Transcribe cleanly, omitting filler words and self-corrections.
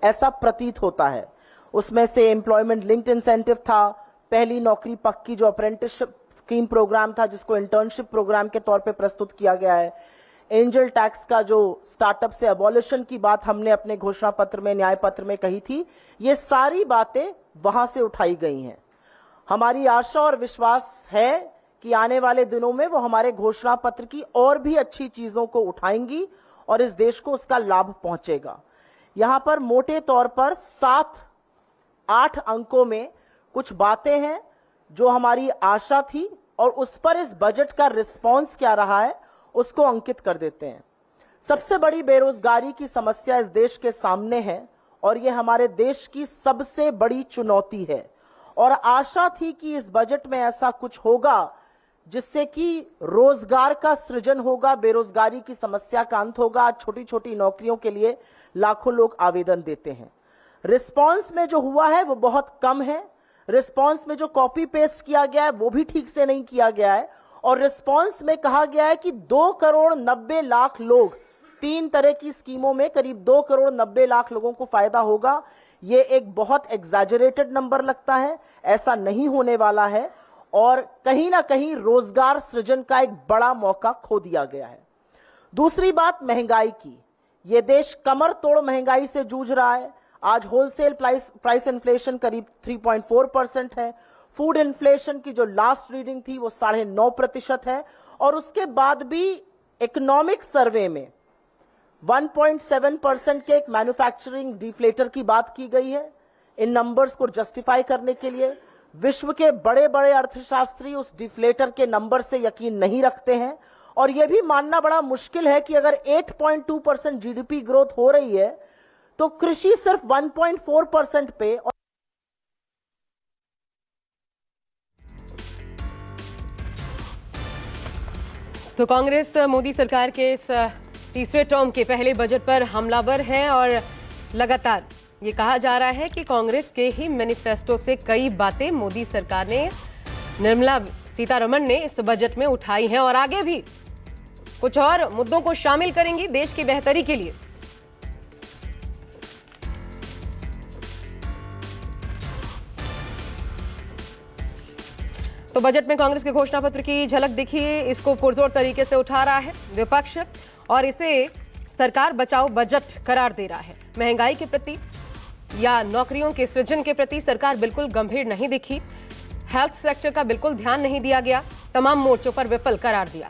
ऐसा प्रतीत होता है। उसमें से एम्प्लॉयमेंट लिंक्ड इंसेंटिव था, पहली नौकरी पक्की जो अप्रेंटिसशिप स्कीम प्रोग्राम था जिसको इंटर्नशिप प्रोग्राम के तौर पे प्रस्तुत किया गया है, एंजल टैक्स का जो स्टार्टअप से अबॉलिशन की बात हमने अपने घोषणा पत्र में, न्याय पत्र में कही थी, ये सारी बातें वहां से उठाई गई हैं। हमारी आशा और विश्वास है कि आने वाले दिनों में वो हमारे घोषणा पत्र की और भी अच्छी चीजों को उठाएंगी और इस देश को उसका लाभ पहुंचेगा। यहां पर मोटे तौर पर 7-8 अंकों में कुछ बातें हैं जो हमारी आशा थी और उस पर इस बजट का रिस्पॉन्स क्या रहा है उसको अंकित कर देते हैं। सबसे बड़ी बेरोजगारी की समस्या इस देश के सामने है और यह हमारे देश की सबसे बड़ी चुनौती है और आशा थी कि इस बजट में ऐसा कुछ होगा जिससे कि रोजगार का सृजन होगा, बेरोजगारी की समस्या का अंत होगा। आज छोटी छोटी नौकरियों के लिए लाखों लोग आवेदन देते हैं। रिस्पॉन्स में जो हुआ है वो बहुत कम है। रिस्पॉन्स में जो कॉपी पेस्ट किया गया है वो भी ठीक से नहीं किया गया है और रिस्पॉन्स में कहा गया है कि 2,90,00,000 लोग, 3 तरह की स्कीमों में करीब 2,90,00,000 लोगों को फायदा होगा। ये एक बहुत एग्जैजरेटेड नंबर लगता है, ऐसा नहीं होने वाला है और कहीं ना कहीं रोजगार सृजन का एक बड़ा मौका खो दिया गया है। दूसरी बात महंगाई की। यह देश कमर तोड़ महंगाई से जूझ रहा है। आज होलसेल प्राइस इन्फ्लेशन करीब 3.4% है। फूड इन्फ्लेशन की जो लास्ट रीडिंग थी वो 9.5% है और उसके बाद भी इकोनॉमिक सर्वे में 1.7% के एक मैन्युफैक्चरिंग डिफ्लेटर की बात की गई है। इन नंबर्स को जस्टिफाई करने के लिए विश्व के बड़े बड़े अर्थशास्त्री उस डिफ्लेटर के नंबर से यकीन नहीं रखते हैं और यह भी मानना बड़ा मुश्किल है कि अगर 8.2% जीडीपी ग्रोथ हो रही है तो कृषि सिर्फ 1.4% पे। तो कांग्रेस मोदी सरकार के इस तीसरे टर्म के पहले बजट पर हमलावर है और लगातार ये कहा जा रहा है कि कांग्रेस के ही मैनिफेस्टो से कई बातें मोदी सरकार ने, निर्मला सीतारमण ने इस बजट में उठाई हैं और आगे भी कुछ और मुद्दों को शामिल करेंगी देश की बेहतरी के लिए। तो बजट में कांग्रेस के घोषणा पत्र की झलक दिखिए। इसको पुरजोर तरीके से उठा रहा है विपक्ष और इसे सरकार बचाओ बजट करार दे रहा है। महंगाई के प्रति या नौकरियों के सृजन के प्रति सरकार बिल्कुल गंभीर नहीं दिखी। हेल्थ सेक्टर का बिल्कुल ध्यान नहीं दिया गया। तमाम मोर्चों पर विफल करार दिया।